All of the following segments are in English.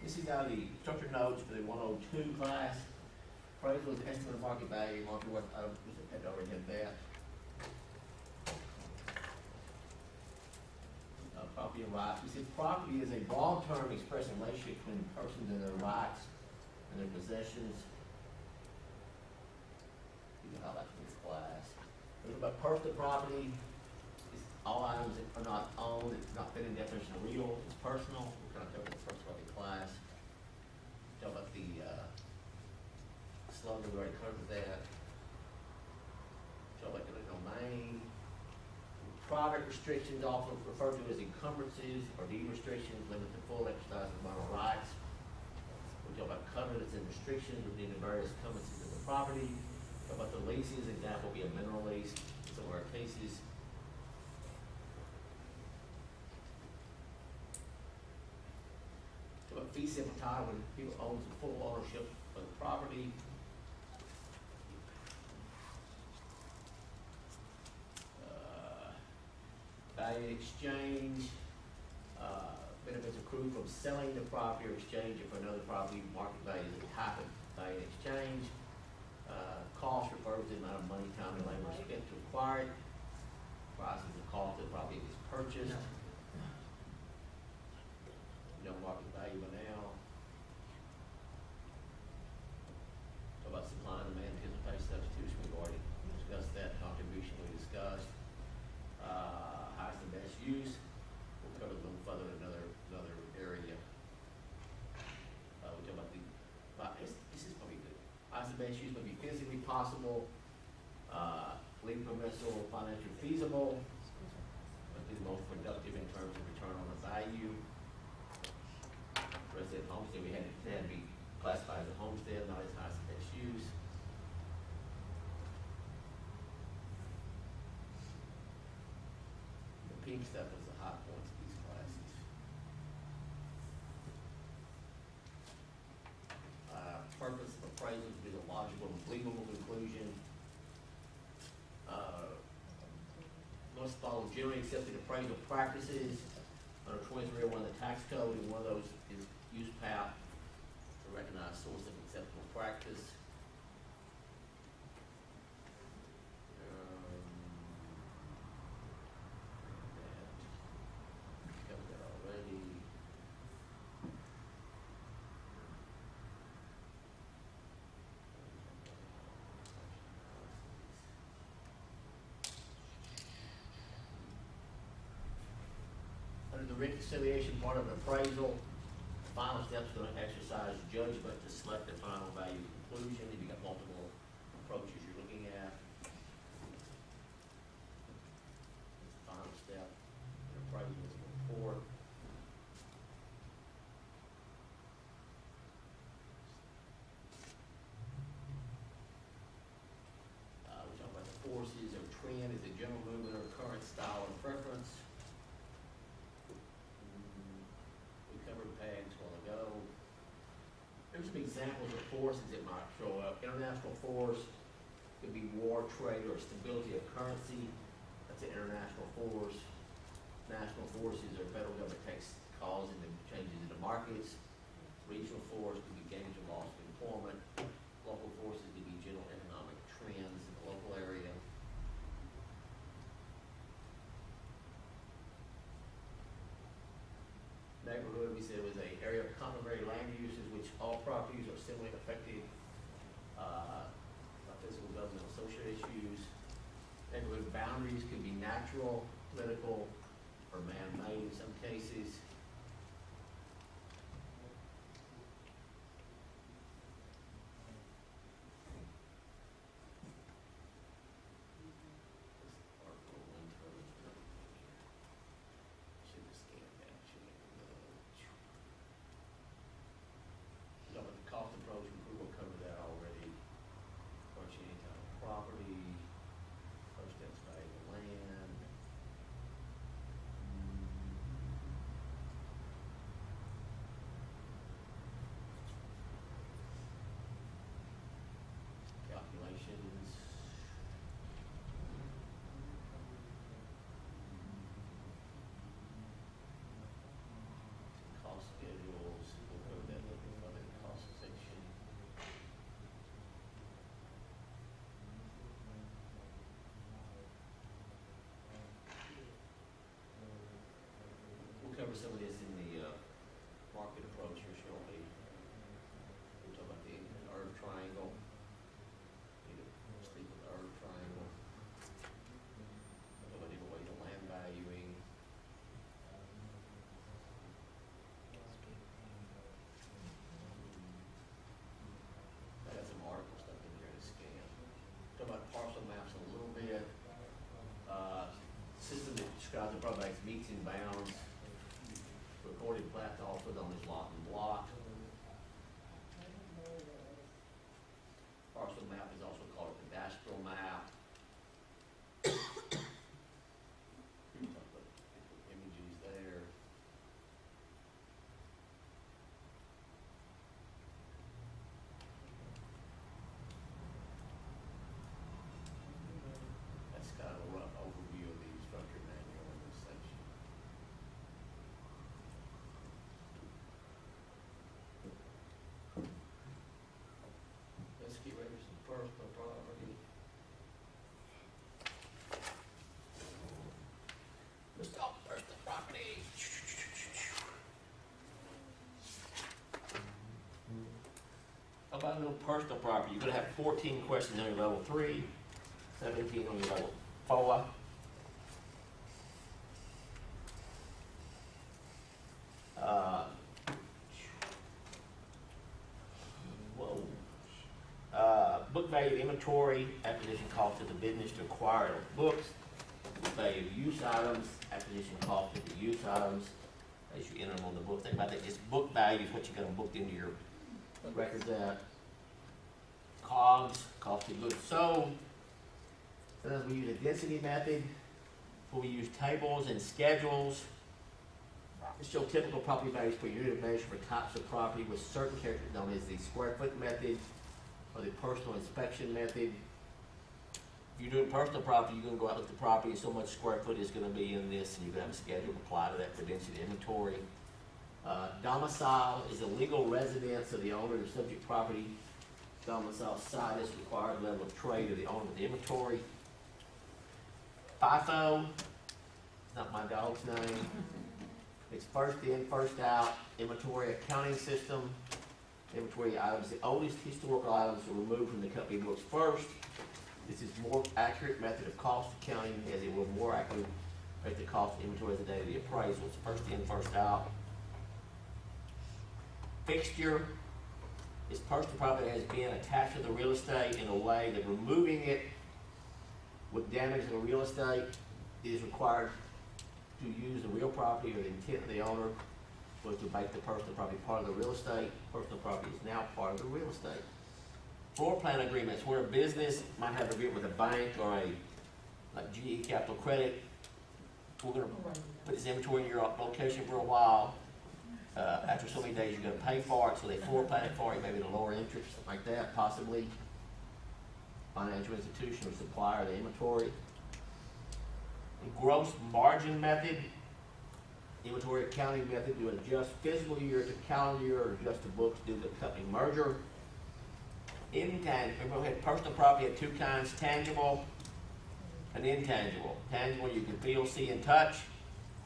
This is now the structure notes for the 102 class. Appraisal is estimate of market value, market worth, I already had that. Property and rights. We said property is a long-term expressing relationship between persons and their rights and their possessions. You can highlight this class. We're about personal property. It's all items that are not owned, it's not fit in definition of real, it's personal. We're going to cover the personal property class. Talk about the slogan, we already covered that. Talk about the domain. Private restrictions, often referred to as encumbrances or deed restrictions, limit the full exercise of minor rights. We talk about covenants and restrictions within the various encumbrances of the property. Talk about the leases, example would be a mineral lease, some of our cases. Talk about fee simple title when people own the full ownership of the property. Value exchange, benefits accrued from selling the property or exchange it for another property. Market value is a type of value exchange. Cost refers to the amount of money, time, and labor spent to acquire it. Price is the cost of the property is purchased. No market value by now. Talk about supply and demand, anticipation, substitution. We've already discussed that. Contribution we discussed. Highest and best use. We'll cover a little further in another area. We talk about this is probably good. Highest and best use may be physically possible, legally permissible, financially feasible, but be the most productive in terms of return on the value. Resident homestead, they had to be classified as a homestead, not as highest and best use. Pink stuff is the high points of these classes. Purpose of appraisal to be the logical and believable conclusion. Must follow generally accepted appraisal practices under 2301 of the tax code, and one of those is use PAP to recognize source of acceptable practice. The reconciliation part of an appraisal, the final step is going to exercise judgment to select the final value conclusion. If you've got multiple approaches you're looking at, it's the final step in appraisal report. We talk about the forces or trend is the general movement or current style and preference. There's some examples of forces that might show up. International force could be war, trade, or stability of currency. That's an international force. National forces are federal government takes causing the changes in the markets. Regional force could be gains or loss of employment. Local forces could be general economic trends in the local area. Neighborhood, we said, was an area of complementary land uses which all properties are similarly affected by physical, governmental, social issues. Neighborhood boundaries can be natural, political, or man-made in some cases. Cost approach, we will cover that already. Approach any type of property, approach that's value of land. we'll cover some of this in the, market approach here shortly. We'll talk about the Earth Triangle. Speak of the Earth Triangle. We'll talk about different ways of land valuing. I got some article stuff in here to scan. Talk about parcel maps a little bit. System that describes the property's meets and bounds. Recorded plat also known as lot and block. Parcel map is also called a cadastral map. Images there. That's kind of a rough overview of the structure manual in this section. Let's get ready for some personal property. Let's talk personal property. How about a little personal property? You're gonna have 14 questions on your level 3, 17 on your level 4. Book value of inventory, acquisition cost of the business to acquire those books, book value of use items, acquisition cost of the use items, as you enter them on the book. Think about that, just book value is what you got them booked into your records at. COGS, cost of goods sold. Sometimes we use a density method, where we use tables and schedules to show typical property values per unit of measure for types of property with certain characters known as the square foot method or the personal inspection method. If you're doing personal property, you're gonna go out and look at the property, and so much square foot is gonna be in this, and you're gonna have a schedule apply to that for density inventory. Domicile is the legal residence of the owner of the subject property. Domicile site is required level of trade of the owner of the inventory. FIFO, not my dog's name. It's first in, first out inventory accounting system. Inventory items, the oldest historical items are removed from the company books first. This is more accurate method of cost accounting, as it will more accurately rate the cost of inventory as the day of the appraisal. It's first in, first out. Fixture is personal property that has been attached to the real estate in a way that removing it with damage to the real estate is required to use the real property or the intent of the owner was to make the personal property part of the real estate. Personal property is now part of the real estate. Floor plan agreements, where a business might have an agreement with a bank or a, like GE Capital Credit. We're gonna put this inventory in your location for a while. After so many days, you're gonna pay for it, so they floor plan it for you, maybe at a lower interest, something like that, possibly. Financial institution or supplier of the inventory. The gross margin method, inventory accounting method to adjust fiscal year to calendar year or adjust the books due to the company merger. Intangible, we had personal property of two kinds, tangible and intangible. Tangible you can feel, see, and touch.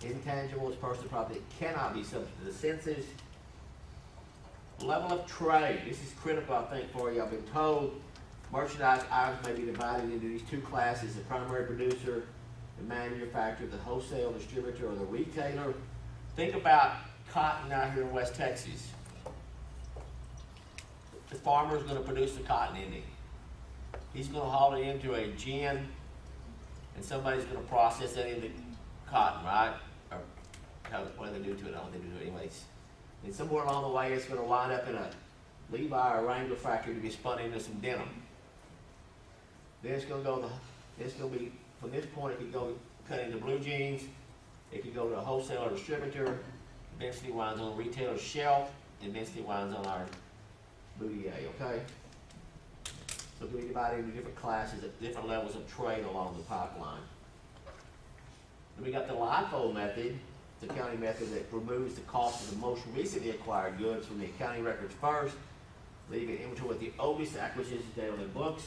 Intangible is personal property that cannot be subject to the senses. Level of trade, this is critical I think for you. I've been told merchandise items may be divided into these two classes, the primary producer, the manufacturer, the wholesale distributor, or the retailer. Think about cotton out here in West Texas. The farmer's going to produce the cotton, isn't he? He's going to haul it into a gin, and somebody's going to process that into cotton, right? Or what do they do to it? I don't think they do it anyways. And somewhere along the way, it's going to wind up in a Levi or Wrangler factory to be spun into some denim. Then it's going to go. It's going to be from this point. It could go cut into blue jeans. It could go to a wholesaler or distributor. Eventually winds on a retailer's shelf. And eventually winds on our boutique. Okay. So it can be divided into different classes at different levels of trade along the pipeline. Then we got the LIFO method, the accounting method that removes the cost of the most recently acquired goods from the accounting records first, leaving inventory with the oldest acquisitions data on the books.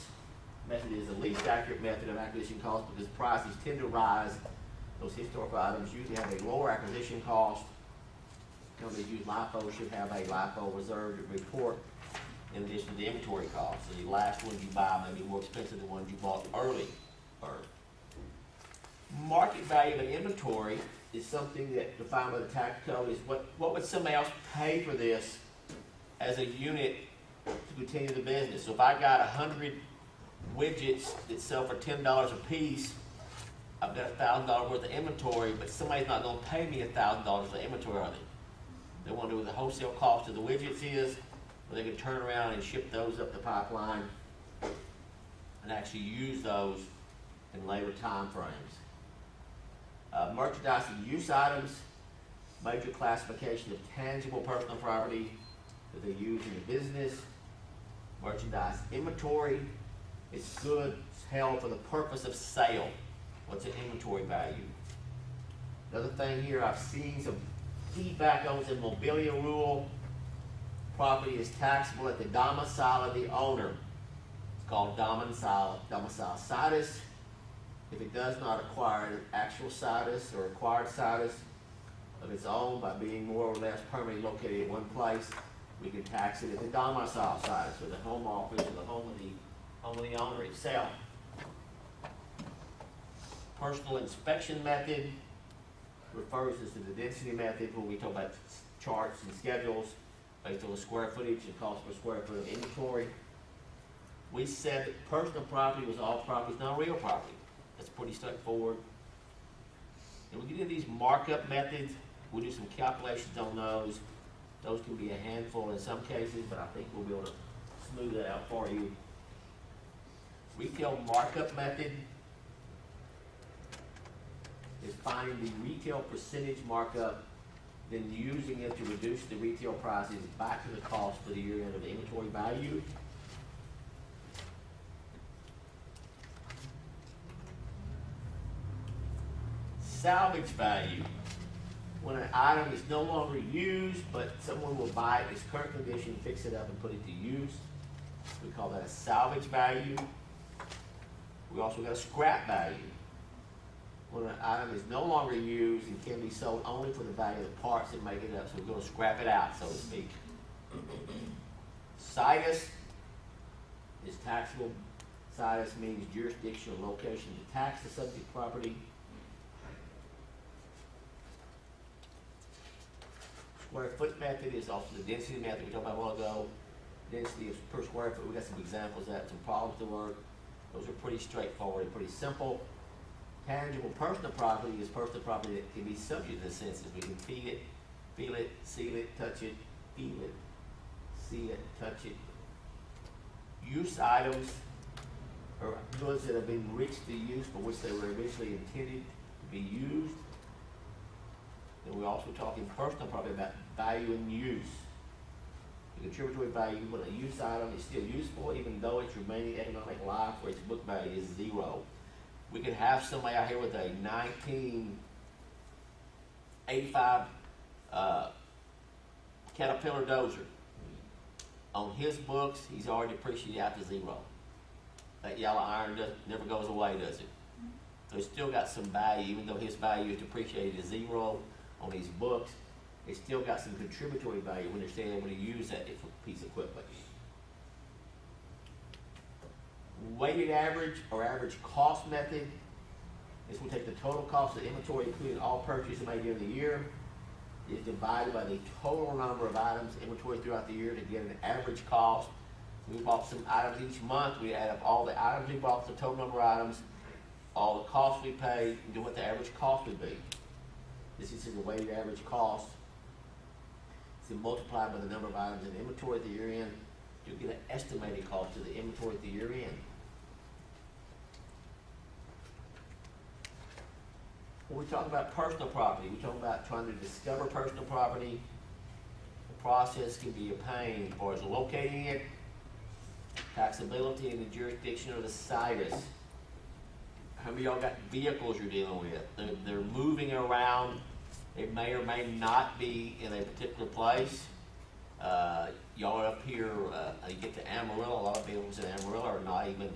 Method is the least accurate method of acquisition cost because prices tend to rise Those historical items usually have a lower acquisition cost. Companies use LIFO should have a LIFO reserve report in addition to the inventory costs. So the last ones you buy may be more expensive than the ones you bought early. Market value of an inventory is something that defined by the tax code is what would somebody else pay for this as a unit to continue the business. So if I got 100 widgets that sell for $10 a piece, I've got $1,000 worth of inventory, but somebody's not going to pay me $1,000 for inventory, are they? They want to know what the wholesale cost of the widgets is, or they can turn around and ship those up the pipeline and actually use those in later time frames. Merchandise and use items, major classification of tangible personal property that they use in the business. Merchandise inventory is goods held for the purpose of sale. What's an inventory value? Another thing here, I've seen some feedback on the mobiliar rule. Property is taxable at the domicile of the owner. It's called domicile situs. If it does not acquire an actual situs or acquired situs of its own by being more or less permanently located in one place, we can tax it at the domicile situs, or the home office, or the home of the owner itself. Personal inspection method refers us to the density method when we talk about charts and schedules based on the square footage and cost per square foot of inventory. We said that personal property was all property, it's not real property. That's pretty straightforward. And we get into these markup methods. We'll do some calculations on those. Those can be a handful in some cases, but I think we'll be able to smooth that out for you. Retail markup method is finding the retail percentage markup, then using it to reduce the retail prices back to the cost for the year end of the inventory value. Salvage value, when an item is no longer used, but someone will buy it in its current condition, fix it up, and put it to use. We call that a salvage value. We also got a scrap value. When an item is no longer used and can be sold only for the value of the parts that make it up, so we're going to scrap it out, so to speak. Situs is taxable. Situs means jurisdiction or location to tax the subject property. Square foot method is also the density method we talked about a while ago. Density is per square foot. We got some examples of that, some problems to work. Those are pretty straightforward and pretty simple. Tangible personal property is personal property that can be subject to the census. We can feel it, see it, touch it, feel it, see it, touch it. Use items are goods that have been reached the use for which they were originally intended to be used. And we're also talking personal property about value and use. The contributory value, when a use item is still useful, even though its remaining economic life or its book value is zero. We could have somebody out here with a 1985 Caterpillar dozer. On his books, he's already depreciated out to zero. That yellow iron never goes away, does it? So it's still got some value, even though his value is depreciated to zero on these books. It's still got some contributory value when they're still able to use that piece of equipment. Weighted average or average cost method is we'll take the total cost of the inventory, including all purchases made during the year, is divided by the total number of items inventory throughout the year to get an average cost. We bought some items each month. We add up all the items we bought, the total number of items, all the costs we paid, and do what the average cost would be. This is the weighted average cost. So multiplied by the number of items in inventory at the year end, you'll get an estimated cost of the inventory at the year end. When we talk about personal property, we talk about trying to discover personal property. The process can be a pain as far as locating it, taxability, and the jurisdiction of the situs. How many of y'all got vehicles you're dealing with? They're moving around. It may or may not be in a particular place. Y'all are up here, you get to Amarillo. A lot of vehicles in Amarillo are not even,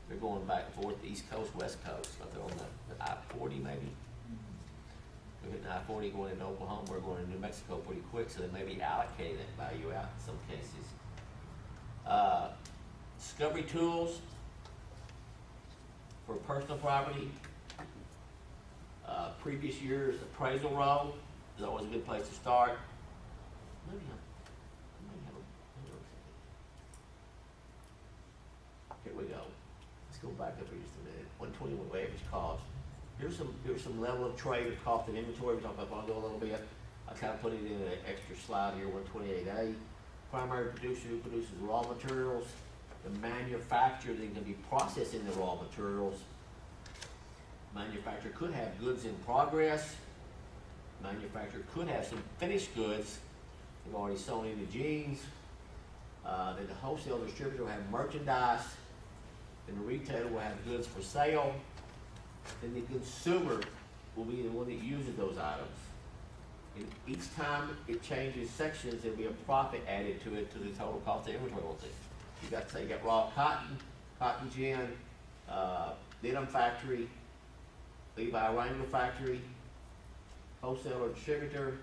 they're going back and forth, East Coast, West Coast. But they're on the I-40 maybe. I-40 going into Oklahoma or going to New Mexico pretty quick, so they may be allocating that value out in some cases. Discovery tools for personal property. Previous year's appraisal roll is always a good place to start. Maybe here we go. Let's go back up here just a minute. 121 average cost. Here's some level of trade of cost and inventory. We talked about a little bit. I kind of put it in an extra slide here, 128A. Primary producer who produces raw materials. The manufacturer that can be processing the raw materials. Manufacturer could have goods in progress. Manufacturer could have some finished goods. They've already sewn in the jeans. Then the wholesale distributor will have merchandise. Then the retailer will have goods for sale. Then the consumer will be the one that uses those items. And each time it changes sections, there'll be a profit added to it to the total cost of inventory. You got, say, you got raw cotton, cotton gin, denim factory, Levi Wrangler factory, wholesaler, distributor,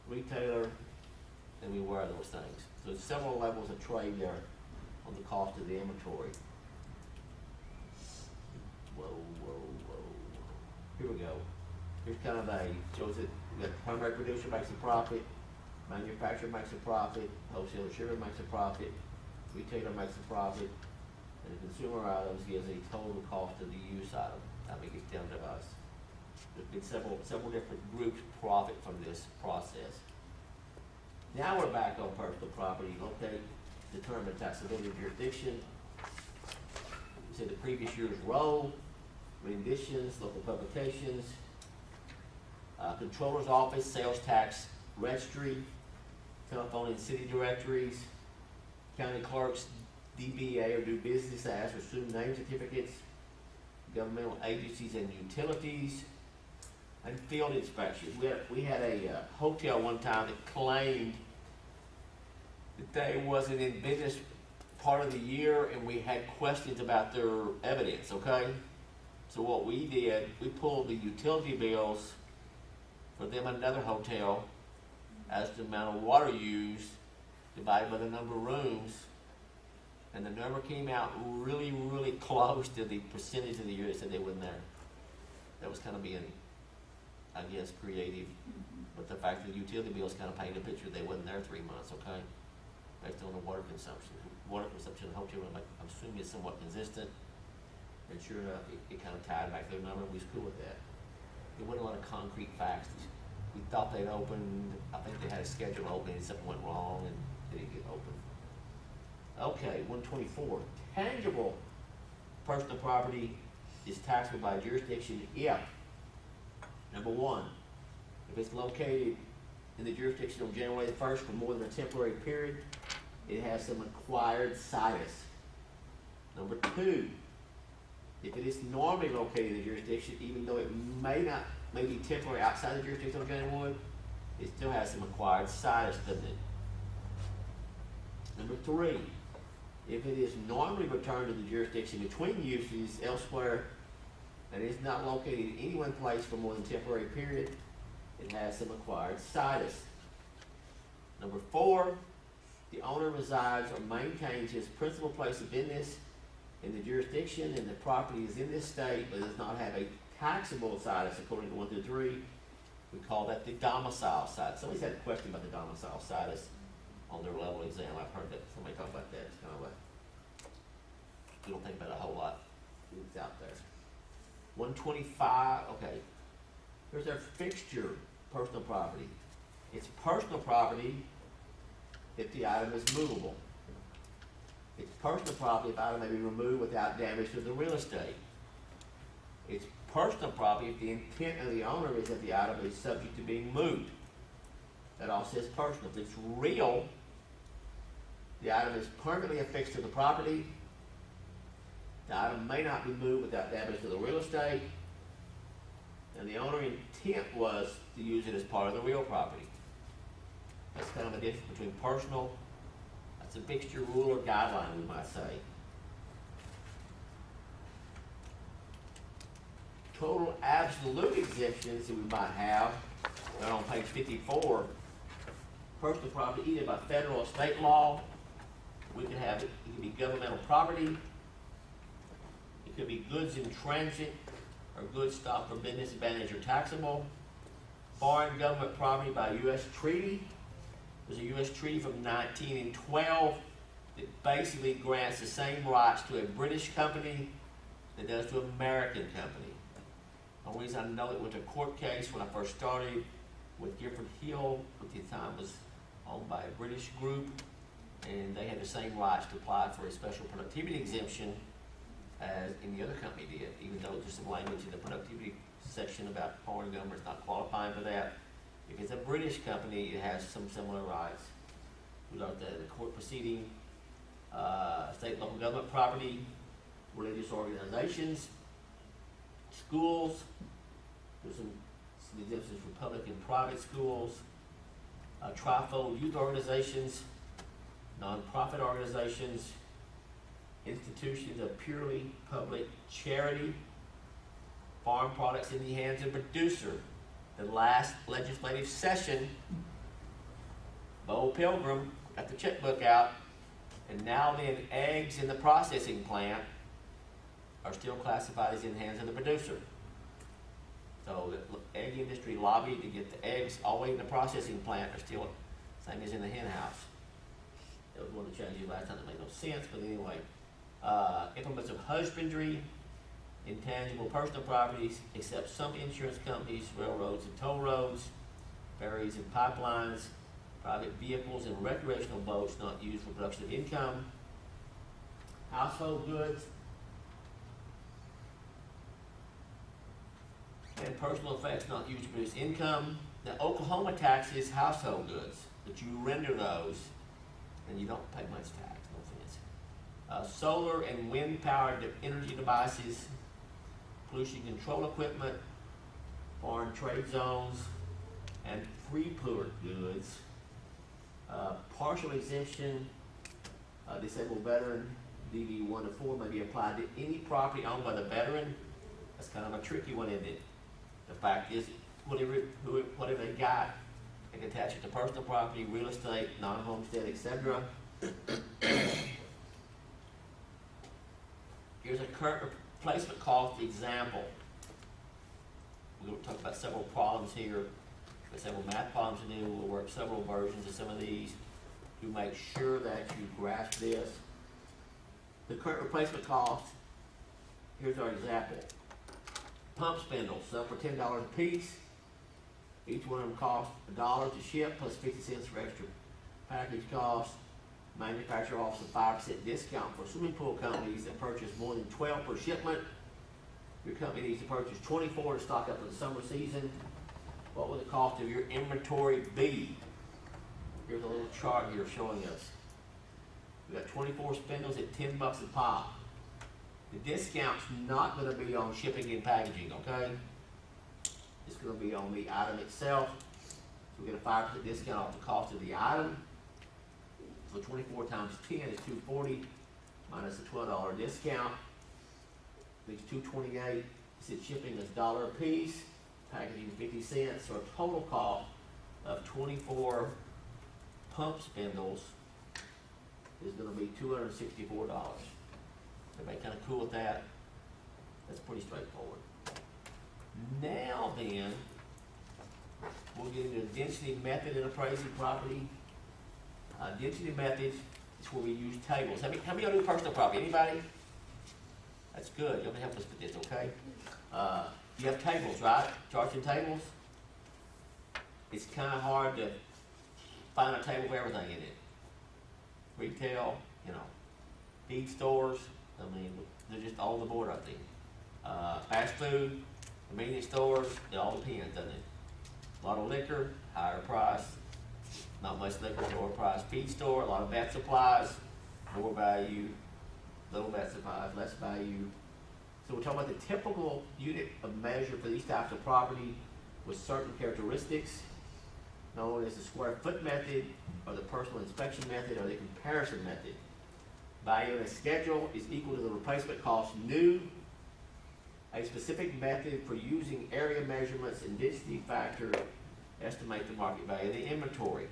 retailer, and we wear those things. So there's several levels of trade there on the cost of the inventory. Whoa. Here we go. Here's kind of shows that the primary producer makes a profit, manufacturer makes a profit, wholesaler distributor makes a profit, retailer makes a profit, and the consumer items gives a total cost of the use item. That gets down to us. There's been several different groups profit from this process. Now we're back on personal property. Locate, determine taxability jurisdiction. We said the previous year's roll, renditions, local publications, controller's office, sales tax registry, telephone and city directories, county clerks, DBA or do business as or assumed name certificates, governmental agencies and utilities, and field inspections. We had a hotel one time that claimed that they wasn't in business part of the year, and we had questions about their evidence, okay? So what we did, we pulled the utility bills for them at another hotel as the amount of water used divided by the number of rooms, and the number came out really, really close to the percentage of the year that said they wasn't there. That was kind of being, I guess, creative, but the fact that the utility bills kind of painted a picture they wasn't there 3 months, okay? Based on the water consumption. Water consumption in the hotel room, I'm assuming is somewhat consistent, and sure enough, it kind of tied back to their number, and we was cool with that. There wasn't a lot of concrete facts. We thought they'd opened, I think they had a scheduled opening, and something went wrong, and they didn't get open. Okay, 124. Tangible personal property is taxable by jurisdiction if, number one, if it's located in the jurisdiction on January the 1st for more than a temporary period, it has some acquired situs. Number two, if it is normally located in the jurisdiction, even though it may be temporary outside the jurisdiction on January 1, it still has some acquired situs, doesn't it? Number three, if it is normally returned to the jurisdiction between uses elsewhere and is not located in any one place for more than a temporary period, it has some acquired situs. Number four, the owner resides or maintains his principal place of business in the jurisdiction and the property is in this state but does not have a taxable situs according to 1 through 3. We call that the domicile situs. Somebody's had a question about the domicile situs on their level exam. I've heard that somebody talk about that. It's kind of we don't think about it a whole lot. It's out there. 125, okay. Here's our fixture, personal property. It's personal property if the item is movable. It's personal property if the item may be removed without damage to the real estate. It's personal property if the intent of the owner is that the item is subject to being moved. That all says personal. If it's real, the item is permanently affixed to the property. The item may not be moved without damage to the real estate. And the owner's intent was to use it as part of the real property. That's kind of the difference between personal. That's a fixture, rule, or guideline, we might say. Total absolute exemptions that we might have Now on page 54, personal property either by federal or state law, we could have it, it could be governmental property, it could be goods in transit, or goods stopped for business advantage or taxable, foreign government property by U.S. treaty. There's a U.S. treaty from 1912 that basically grants the same rights to a British company that does to an American company. The only reason I know it was a court case when I first started with Gifford Hill, which at the time was owned by a British group, and they had the same rights to apply for a special productivity exemption as any other company did, even though there's some language in the productivity section about foreign governments not qualifying for that. If it's a British company, it has some similar rights. We looked at the court proceeding, state and local government property, religious organizations, schools, there's some exemptions for public and private schools, trifold youth organizations, nonprofit organizations, institutions of purely public charity, farm products in the hands of producer. The last legislative session, Bo Pilgrim got the checkbook out, and now then eggs in the processing plant are still classified as in the hands of the producer. So the egg industry lobbied to get the eggs all the way in the processing plant are still same as in the hen house. That was one of the changes last time that made no sense, but anyway. Implements of husbandry, intangible personal properties, except some insurance companies, railroads and toll roads, ferries and pipelines, private vehicles and recreational boats not used for production of income, household goods, and personal effects not used to produce income. Now, Oklahoma taxes household goods, but you render those, and you don't pay much tax, no offense. Solar and wind-powered energy devices, pollution control equipment, foreign trade zones, and free-port goods. Partial exemption, disabled veteran, DV 1 to 4 may be applied to any property owned by the veteran. That's kind of a tricky one, isn't it? The fact is, whatever they got, they can attach it to personal property, real estate, non-homestead, etc. Here's a current replacement cost example. We're going to talk about several problems here, but several math problems to do. We'll work several versions of some of these to make sure that you grasp this. The current replacement cost, here's our example. Pump spindles sell for $10 a piece. Each one of them costs $1 to ship plus 50 cents for extra package cost. Manufacturer offers a 5% discount for swimming pool companies that purchase more than 12 per shipment. Your company needs to purchase 24 to stock up for the summer season. What will the cost of your inventory be? Here's a little chart here showing us. We got 24 spindles at $10 a pop. The discount's not going to be on shipping and packaging, okay? It's going to be on the item itself. So we get a 5% discount off the cost of the item. So 24 times 10 is $240 minus a $12 discount. Leaves $228. Since shipping is $1 a piece, packaging 50 cents, so a total cost of 24 pump spindles is going to be $264. Everybody kind of cool with that? That's pretty straightforward. Now then, we'll get into the density method in appraising property. Density method is where we use tables. How many of you do personal property? Anybody? That's good. You'll help us with this, okay? You have tables, right? Charging tables. It's kind of hard to find a table for everything in it. Retail, feed stores. I mean, they're just all over the board, I think. Fast food, convenience stores, it all depends, doesn't it? A lot of liquor, higher price. Not much liquor, lower price. Feed store, a lot of vet supplies, more value. Little vet supplies, less value. So we're talking about the typical unit of measure for these types of property with certain characteristics, known as the square foot method, or the personal inspection method, or the comparison method. Value in a schedule is equal to the replacement cost new. A specific method for using area measurements and density factor estimate the market value of the inventory.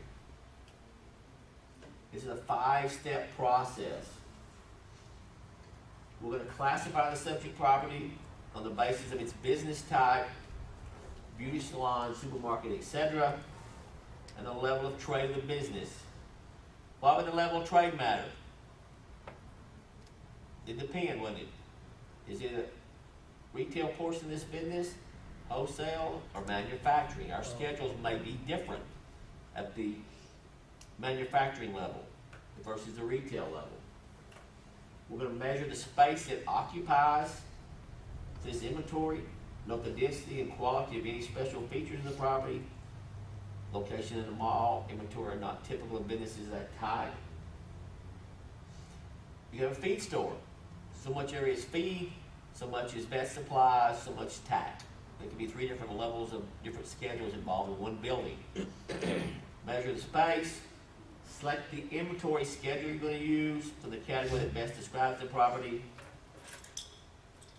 This is a 5-step process. We're gonna classify the subject property on the basis of its business type, beauty salon, supermarket, etc., and the level of trade of the business. Why would the level of trade matter? It depends, wouldn't it? Is it a retail portion of this business, wholesale, or manufacturing? Our schedules may be different at the manufacturing level versus the retail level. We're going to measure the space it occupies, this inventory, note the density and quality of any special features in the property, location in the mall, inventory not typical of businesses of that type. You have a feed store. So much area is feed, so much is vet supplies, so much tack. There could be 3 different levels of different schedules involved in one building. Measure the space, select the inventory schedule you're going to use for the category that best describes the property.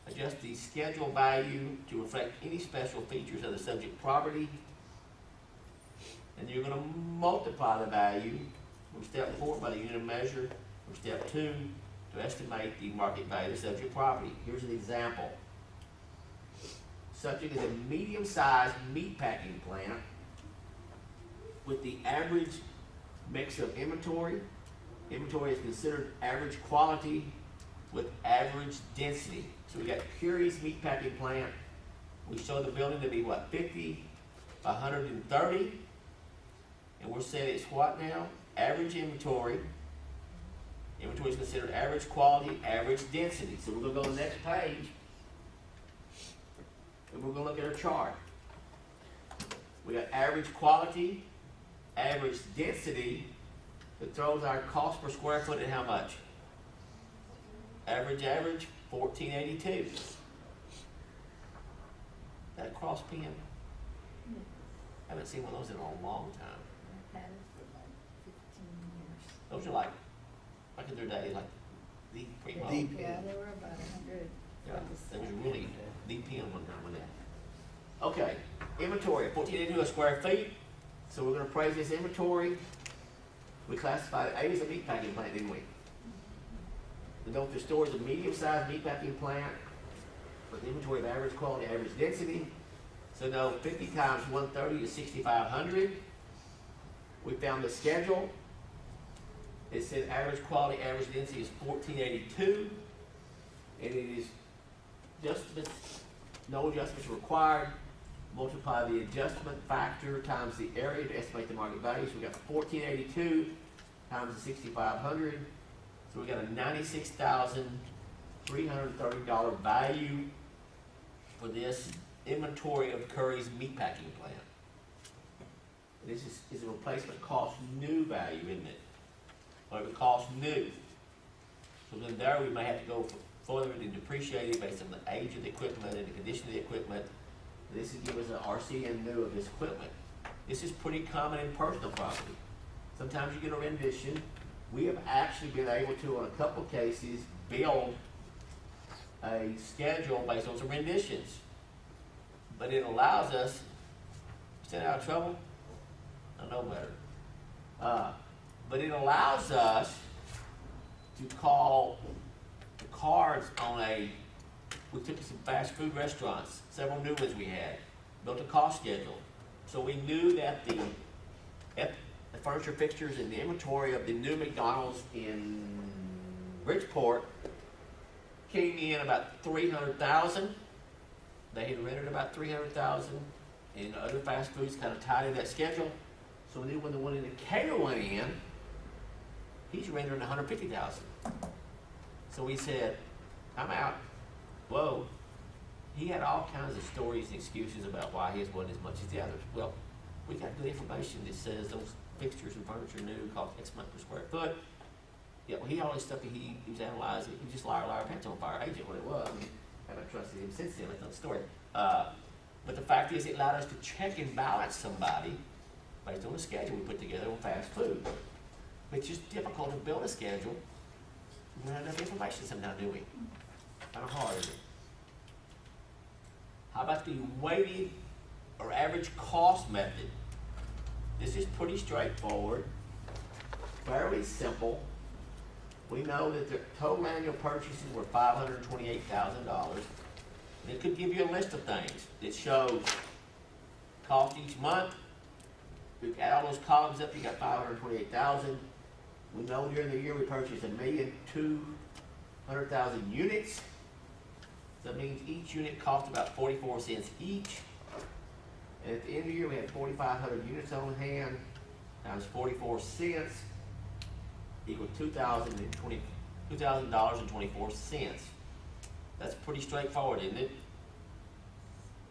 Adjust the schedule value to reflect any special features of the subject property. And you're going to multiply the value from step 4 by the unit of measure, from step 2 to estimate the market value of the subject property. Here's an example. Subject is a medium-sized meat packing plant with the average mix of inventory. Inventory is considered average quality with average density. So we got Curie's meat packing plant. We show the building to be what, 50 by 130? And we're saying it's what now? Average inventory. Inventory is considered average quality, average density. So we're going to go to the next page, and we're going to look at our chart. We got average quality, average density. That throws our cost per square foot at how much? Average, $14.82. That cross pen? I haven't seen one of those in a long time. I've had it for like 15 years. Those are like in their day, like the primo. Yeah, they were about 100. Yeah, that was really the pen one time with that. Okay, inventory, 1482 a square feet. So we're gonna appraise this inventory. We classified A as a meat packing plant, didn't we? The note the store is a medium-sized meat packing plant with inventory of average quality, average density. So no, 50 times 130 is 6,500. We found the schedule. It said average quality, average density is 1482. And it is adjustments, no adjustments required. Multiply the adjustment factor times the area to estimate the market value. So we got 1482 times the 6,500. So we got a $96,330 value for this inventory of Curry's meat packing plant. This is a replacement cost new value, isn't it? Or it costs new. So then there we may have to go further and depreciate it based on the age of the equipment and the condition of the equipment. This would give us an RCN new of this equipment. This is pretty common in personal property. Sometimes you get a rendition. We have actually been able to, on a couple of cases, build a schedule based on some renditions. But it allows us, stay out of trouble, I know better. But it allows us to call the cards on we took some fast food restaurants, several new ones we had, built a cost schedule. So we knew that the furniture fixtures and the inventory of the new McDonald's in Bridgeport came in about 300,000. They had rented about 300,000, and other fast foods kind of tied in that schedule. So then when the one in Decatur went in, he's rendering 150,000. So we said, I'm out. Whoa. He had all kinds of stories and excuses about why his wasn't as much as the others. Well, we got good information that says those fixtures and furniture new cost X amount per square foot. Yeah, well, he always stuff that he was analyzing. He was just liar, pants on fire agent, what it was. I haven't trusted him since then. That's another story. But the fact is, it allowed us to check and balance somebody based on the schedule we put together on fast food. But it's just difficult to build a schedule. We don't have enough information sometimes, do we? Kind of hard, isn't it? How about the weighted or average cost method? This is pretty straightforward, fairly simple. We know that the total annual purchases were $528,000. And it could give you a list of things that shows cost each month. We add all those columns up, you got 528,000. We know during the year we purchased 1,200,000 units. So that means each unit cost about 44 cents each. And at the end of the year, we had 4,500 units on hand, times 44 cents, equal $2,024. That's pretty straightforward, isn't it?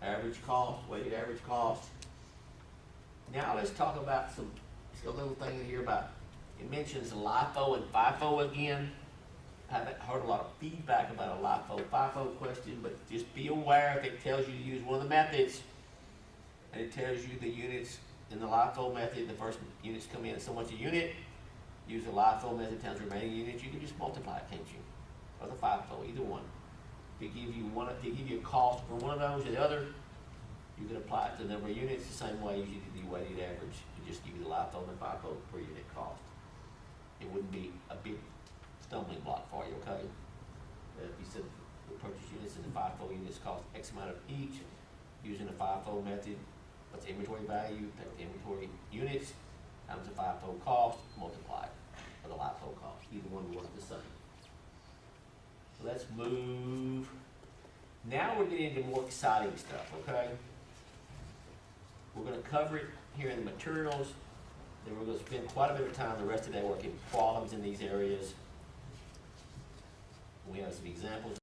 Average cost, weighted average cost. Now let's talk about just a little thing here about, it mentions LIFO and FIFO again. I haven't heard a lot of feedback about a LIFO, FIFO question, but just be aware if it tells you to use one of the methods, and it tells you the units in the LIFO method, the first units come in at so much a unit, use the LIFO method times the remaining units, you can just multiply it, can't you? Or the FIFO, either one. If it gives you a cost for one of those or the other, you can apply it to the number of units the same way as you do the weighted average. You just give you the LIFO and FIFO per unit cost. It wouldn't be a big stumbling block for you, okay? If you said the purchase units and the FIFO units cost X amount of each, using the FIFO method, what's the inventory value, take the inventory units, times the FIFO cost, multiply it for the LIFO cost. Either one will work the same. So let's move. Now we're getting into more exciting stuff, okay? We're going to cover it here in the materials. Then we're going to spend quite a bit of time the rest of the day working problems in these areas. We have some examples